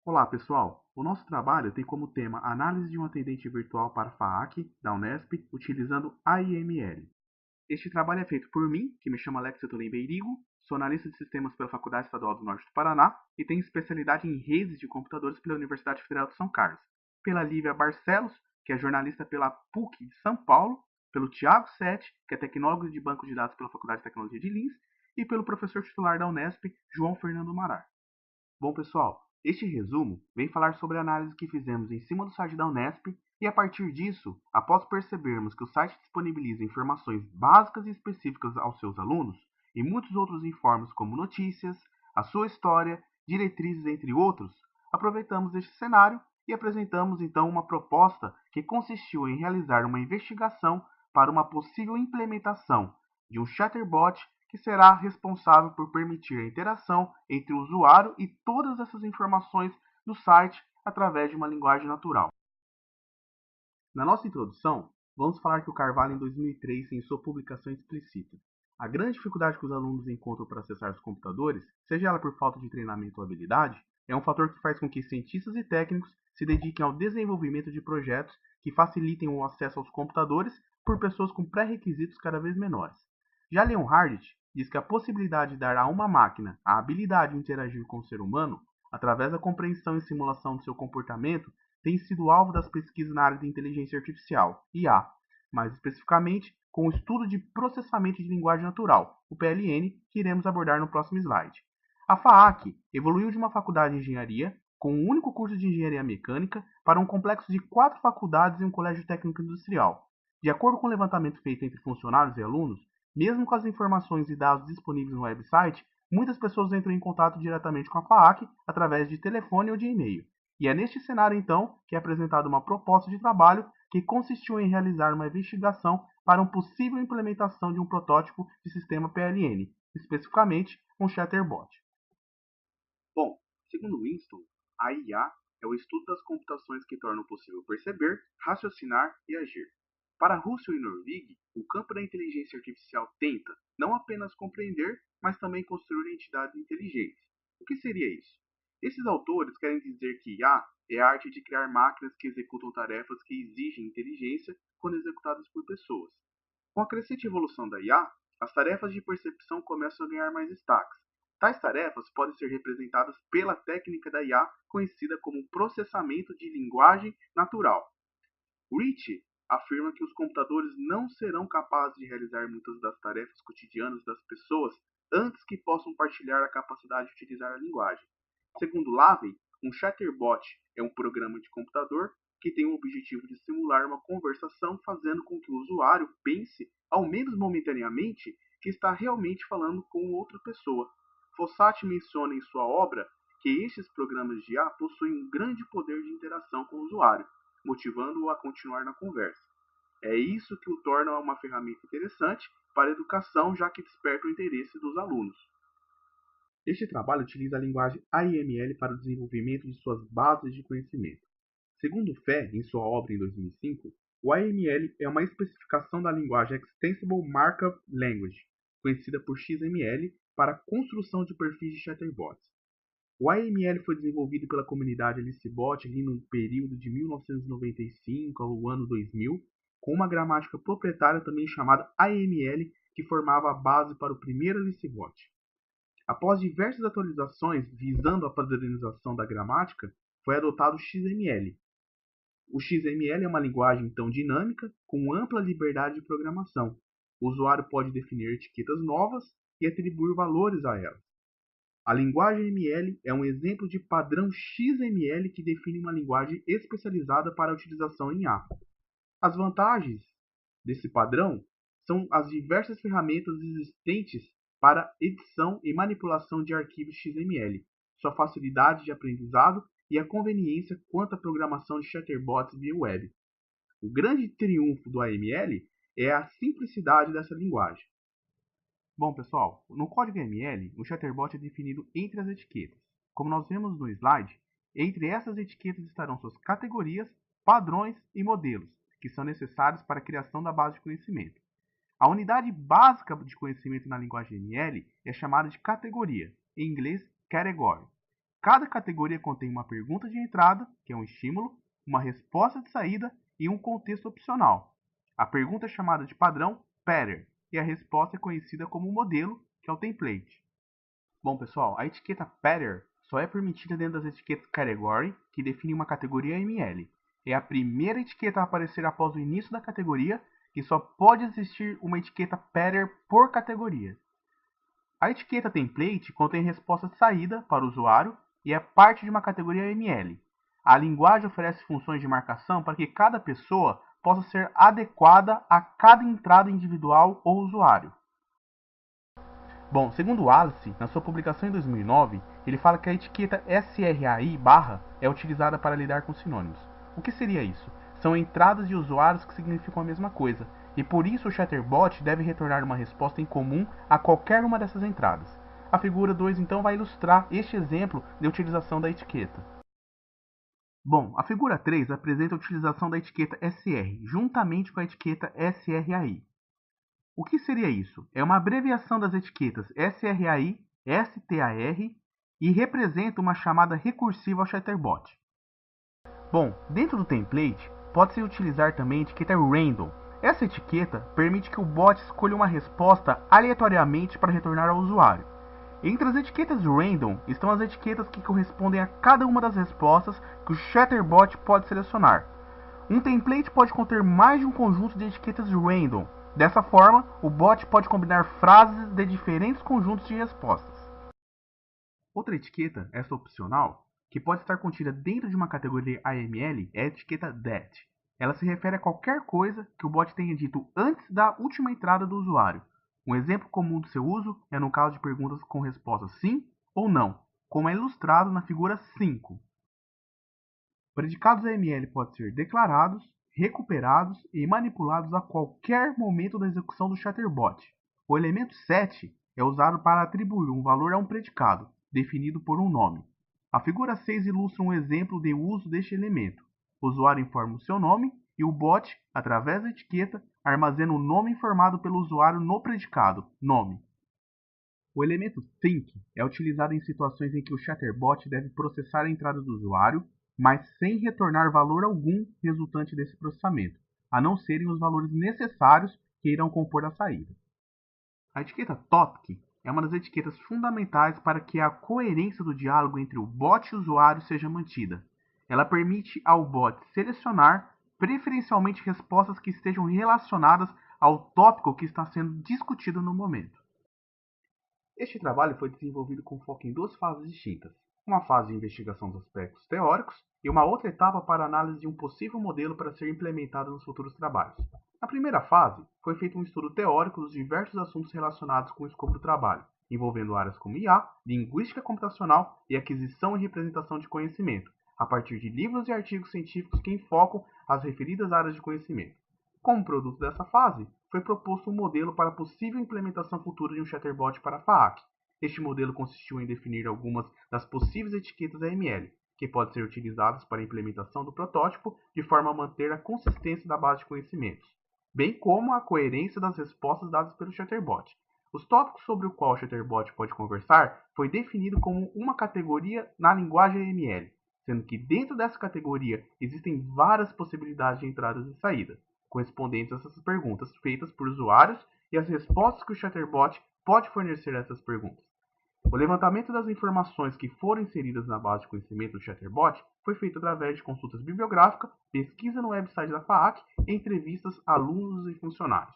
Olá, pessoal! O nosso trabalho tem como tema análise de um atendente virtual para FAAC, da Unesp, utilizando AIML. Este trabalho é feito por mim, que me chamo Alex Tolim Beirigo, sou analista de sistemas pela Faculdade Estadual do Norte do Paraná e tenho especialidade em redes de computadores pela Universidade Federal de São Carlos. Pela Lívia Barcelos, que é jornalista pela PUC de São Paulo, pelo Tiago Sete, que é tecnólogo de banco de dados pela Faculdade de Tecnologia de Lins, e pelo professor titular da Unesp, João Fernando Marar. Bom, pessoal, este resumo vem falar sobre a análise que fizemos em cima do site da Unesp e, a partir disso, após percebermos que o site disponibiliza informações básicas e específicas aos seus alunos e muitos outros informes como notícias, a sua história, diretrizes, entre outros, aproveitamos este cenário e apresentamos então uma proposta que consistiu em realizar uma investigação para uma possível implementação de um chatterbot que será responsável por permitir a interação entre o usuário e todas essas informações do site através de uma linguagem natural. Na nossa introdução, vamos falar que o Carvalho em 2003 em sua publicação explicita: a grande dificuldade que os alunos encontram para acessar os computadores, seja ela por falta de treinamento ou habilidade, é um fator que faz com que cientistas e técnicos se dediquem ao desenvolvimento de projetos que facilitem o acesso aos computadores por pessoas com pré-requisitos cada vez menores. Já Leon Hardit diz que a possibilidade de dar a uma máquina a habilidade de interagir com o ser humano, através da compreensão e simulação de seu comportamento, tem sido alvo das pesquisas na área de inteligência artificial, IA, mais especificamente com o estudo de processamento de linguagem natural, o PLN, que iremos abordar no próximo slide. A FAAC evoluiu de uma faculdade de engenharia, com um único curso de engenharia mecânica, para um complexo de 4 faculdades e um colégio técnico industrial. De acordo com o levantamento feito entre funcionários e alunos, mesmo com as informações e dados disponíveis no website, muitas pessoas entram em contato diretamente com a FAAC através de telefone ou de e-mail. E é neste cenário, então, que é apresentada uma proposta de trabalho que consistiu em realizar uma investigação para uma possível implementação de um protótipo de sistema PLN, especificamente um chatterbot. Bom, segundo Winston, a IA é o estudo das computações que tornam possível perceber, raciocinar e agir. Para Russell e Norvig, o campo da inteligência artificial tenta não apenas compreender, mas também construir entidades inteligentes. O que seria isso? Esses autores querem dizer que IA é a arte de criar máquinas que executam tarefas que exigem inteligência quando executadas por pessoas. Com a crescente evolução da IA, as tarefas de percepção começam a ganhar mais destaques. Tais tarefas podem ser representadas pela técnica da IA conhecida como processamento de linguagem natural. Rich afirma que os computadores não serão capazes de realizar muitas das tarefas cotidianas das pessoas antes que possam partilhar a capacidade de utilizar a linguagem. Segundo Lavey, um chatterbot é um programa de computador que tem o objetivo de simular uma conversação, fazendo com que o usuário pense, ao menos momentaneamente, que está realmente falando com outra pessoa. Fossati menciona em sua obra que estes programas de IA possuem um grande poder de interação com o usuário, motivando-o a continuar na conversa. É isso que o torna uma ferramenta interessante para a educação, já que desperta o interesse dos alunos. Este trabalho utiliza a linguagem AIML para o desenvolvimento de suas bases de conhecimento. Segundo Fé, em sua obra em 2005, o AML é uma especificação da linguagem Extensible Markup Language, conhecida por XML, para a construção de perfis de chatterbots. O AML foi desenvolvido pela comunidade AliceBot ali no período de 1995 ao ano 2000, com uma gramática proprietária também chamada AML, que formava a base para o primeiro AliceBot. Após diversas atualizações visando a padronização da gramática, foi adotado o XML. O XML é uma linguagem então dinâmica, com ampla liberdade de programação. O usuário pode definir etiquetas novas e atribuir valores a elas. A linguagem ML é um exemplo de padrão XML que define uma linguagem especializada para a utilização em IA. As vantagens desse padrão são as diversas ferramentas existentes para edição e manipulação de arquivos XML, sua facilidade de aprendizado e a conveniência quanto à programação de chatterbots via web. O grande triunfo do AML é a simplicidade dessa linguagem. Bom, pessoal, no código ML, o chatterbot é definido entre as etiquetas. Como nós vemos no slide, entre essas etiquetas estarão suas categorias, padrões e modelos, que são necessários para a criação da base de conhecimento. A unidade básica de conhecimento na linguagem ML é chamada de categoria, em inglês category. Cada categoria contém uma pergunta de entrada, que é um estímulo, uma resposta de saída e um contexto opcional. A pergunta é chamada de padrão, pattern, e a resposta é conhecida como modelo, que é o template. Bom, pessoal, a etiqueta pattern só é permitida dentro das etiquetas category, que define uma categoria ML. É a primeira etiqueta a aparecer após o início da categoria e só pode existir uma etiqueta pattern por categoria. A etiqueta template contém resposta de saída para o usuário e é parte de uma categoria ML. A linguagem oferece funções de marcação para que cada pessoa possa ser adequada a cada entrada individual ou usuário. Bom, segundo Wallace, na sua publicação em 2009, ele fala que a etiqueta SRAI barra é utilizada para lidar com sinônimos. O que seria isso? São entradas de usuários que significam a mesma coisa, e por isso o Chatterbot deve retornar uma resposta em comum a qualquer uma dessas entradas. A figura 2 então vai ilustrar este exemplo de utilização da etiqueta. Bom, a figura 3 apresenta a utilização da etiqueta SR, juntamente com a etiqueta SRAI. O que seria isso? É uma abreviação das etiquetas SRAI, STAR e representa uma chamada recursiva ao Chatterbot. Bom, dentro do template, pode-se utilizar também a etiqueta random. Essa etiqueta permite que o bot escolha uma resposta aleatoriamente para retornar ao usuário. Entre as etiquetas random estão as etiquetas que correspondem a cada uma das respostas que o Chatterbot pode selecionar. Um template pode conter mais de um conjunto de etiquetas random. Dessa forma, o bot pode combinar frases de diferentes conjuntos de respostas. Outra etiqueta, essa opcional, que pode estar contida dentro de uma categoria AML, é a etiqueta THAT. Ela se refere a qualquer coisa que o bot tenha dito antes da última entrada do usuário. Um exemplo comum do seu uso é no caso de perguntas com resposta sim ou não, como é ilustrado na figura 5. Predicados AML podem ser declarados, recuperados e manipulados a qualquer momento da execução do Chatterbot. O elemento set é usado para atribuir um valor a um predicado, definido por um nome. A figura 6 ilustra um exemplo de uso deste elemento. O usuário informa o seu nome e o bot, através da etiqueta, armazena o nome informado pelo usuário no predicado, nome. O elemento think é utilizado em situações em que o Chatterbot deve processar a entrada do usuário, mas sem retornar valor algum resultante desse processamento, a não serem os valores necessários que irão compor a saída. A etiqueta topic é uma das etiquetas fundamentais para que a coerência do diálogo entre o bot e o usuário seja mantida. Ela permite ao bot selecionar preferencialmente respostas que estejam relacionadas ao tópico que está sendo discutido no momento. Este trabalho foi desenvolvido com foco em duas fases distintas. Uma fase de investigação dos aspectos teóricos e uma outra etapa para análise de um possível modelo para ser implementado nos futuros trabalhos. Na primeira fase, foi feito um estudo teórico dos diversos assuntos relacionados com o escopo do trabalho, envolvendo áreas como IA, linguística computacional e aquisição e representação de conhecimento, a partir de livros e artigos científicos que enfocam as referidas áreas de conhecimento. Como produto dessa fase, foi proposto um modelo para a possível implementação futura de um Chatterbot para a FAAC. Este modelo consistiu em definir algumas das possíveis etiquetas AML, que podem ser utilizadas para a implementação do protótipo de forma a manter a consistência da base de conhecimentos, bem como a coerência das respostas dadas pelo Chatterbot. Os tópicos sobre o qual o Chatterbot pode conversar foi definido como uma categoria na linguagem AML, sendo que dentro dessa categoria existem várias possibilidades de entradas e saídas, correspondentes a essas perguntas feitas por usuários e as respostas que o Chatterbot pode fornecer a essas perguntas. O levantamento das informações que foram inseridas na base de conhecimento do Chatterbot foi feito através de consultas bibliográficas, pesquisa no website da FAAC e entrevistas a alunos e funcionários.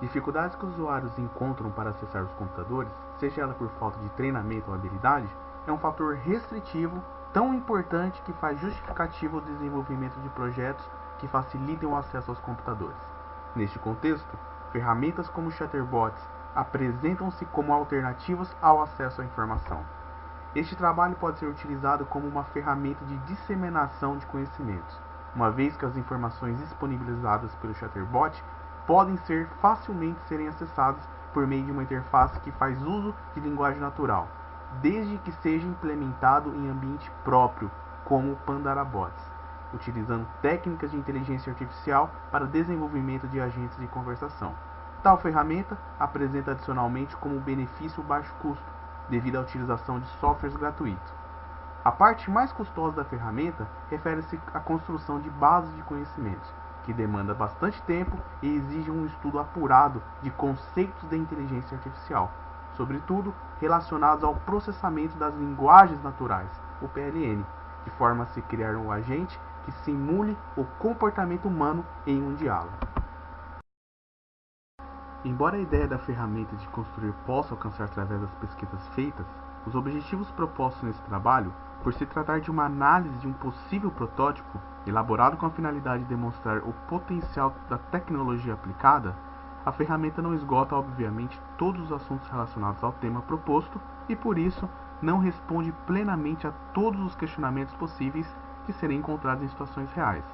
Dificuldades que os usuários encontram para acessar os computadores, seja ela por falta de treinamento ou habilidade, é um fator restritivo tão importante que faz justificativo o desenvolvimento de projetos que facilitem o acesso aos computadores. Neste contexto, ferramentas como Chatterbots apresentam-se como alternativas ao acesso à informação. Este trabalho pode ser utilizado como uma ferramenta de disseminação de conhecimentos, uma vez que as informações disponibilizadas pelo Chatterbot podem ser facilmente serem acessadas por meio de uma interface que faz uso de linguagem natural, desde que seja implementado em ambiente próprio, como o Pandarabots, utilizando técnicas de inteligência artificial para desenvolvimento de agentes de conversação. Tal ferramenta apresenta adicionalmente como benefício o baixo custo, devido à utilização de softwares gratuitos. A parte mais custosa da ferramenta refere-se à construção de bases de conhecimentos, que demanda bastante tempo e exige um estudo apurado de conceitos da inteligência artificial, sobretudo relacionados ao processamento das linguagens naturais, o PLN, de forma a se criar um agente que simule o comportamento humano em um diálogo. Embora a ideia da ferramenta de construir possa alcançar através das pesquisas feitas, os objetivos propostos nesse trabalho, por se tratar de uma análise de um possível protótipo, elaborado com a finalidade de demonstrar o potencial da tecnologia aplicada, a ferramenta não esgota obviamente todos os assuntos relacionados ao tema proposto e, por isso, não responde plenamente a todos os questionamentos possíveis que serem encontrados em situações reais.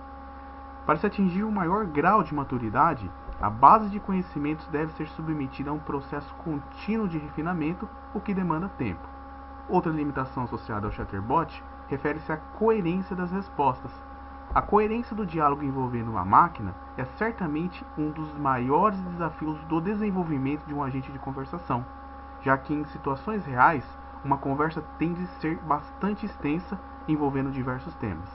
Para se atingir um maior grau de maturidade, a base de conhecimentos deve ser submetida a um processo contínuo de refinamento, o que demanda tempo. Outra limitação associada ao chatterbot refere-se à coerência das respostas. A coerência do diálogo envolvendo uma máquina é certamente um dos maiores desafios do desenvolvimento de um agente de conversação, já que em situações reais, uma conversa tende a ser bastante extensa, envolvendo diversos temas.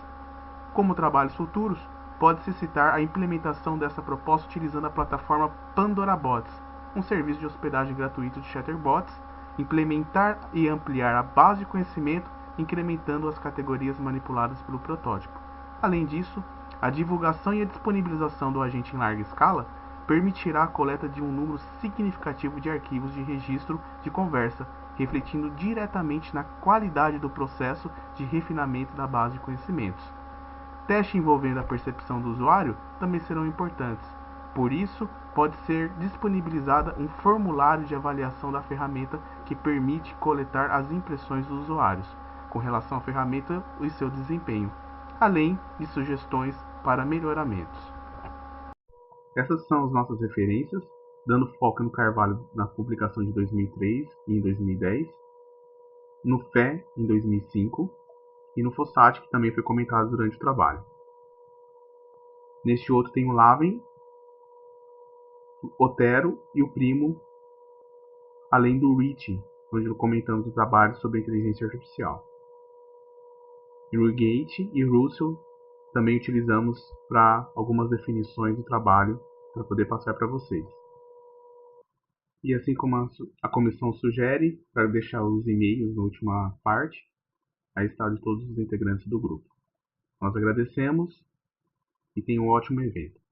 Como trabalhos futuros, pode-se citar a implementação dessa proposta utilizando a plataforma Pandora Bots, um serviço de hospedagem gratuito de chatterbots, implementar e ampliar a base de conhecimento, incrementando as categorias manipuladas pelo protótipo. Além disso, a divulgação e a disponibilização do agente em larga escala permitirá a coleta de um número significativo de arquivos de registro de conversa, refletindo diretamente na qualidade do processo de refinamento da base de conhecimentos. Testes envolvendo a percepção do usuário também serão importantes. Por isso, pode ser disponibilizada um formulário de avaliação da ferramenta que permite coletar as impressões dos usuários com relação à ferramenta e seu desempenho, além de sugestões para melhoramentos. Essas são as nossas referências, dando foco no Carvalho na publicação de 2003 e em 2010, no Fé em 2005 e no Fossati, que também foi comentado durante o trabalho. Neste outro tem o Laven, o Otero e o Primo, além do Ricci, onde comentamos o trabalho sobre a inteligência artificial. Newgate e Russell também utilizamos para algumas definições do trabalho para poder passar para vocês. E assim como a comissão sugere, para deixar os e-mails na última parte, aí está de todos os integrantes do grupo. Nós agradecemos e tenham um ótimo evento.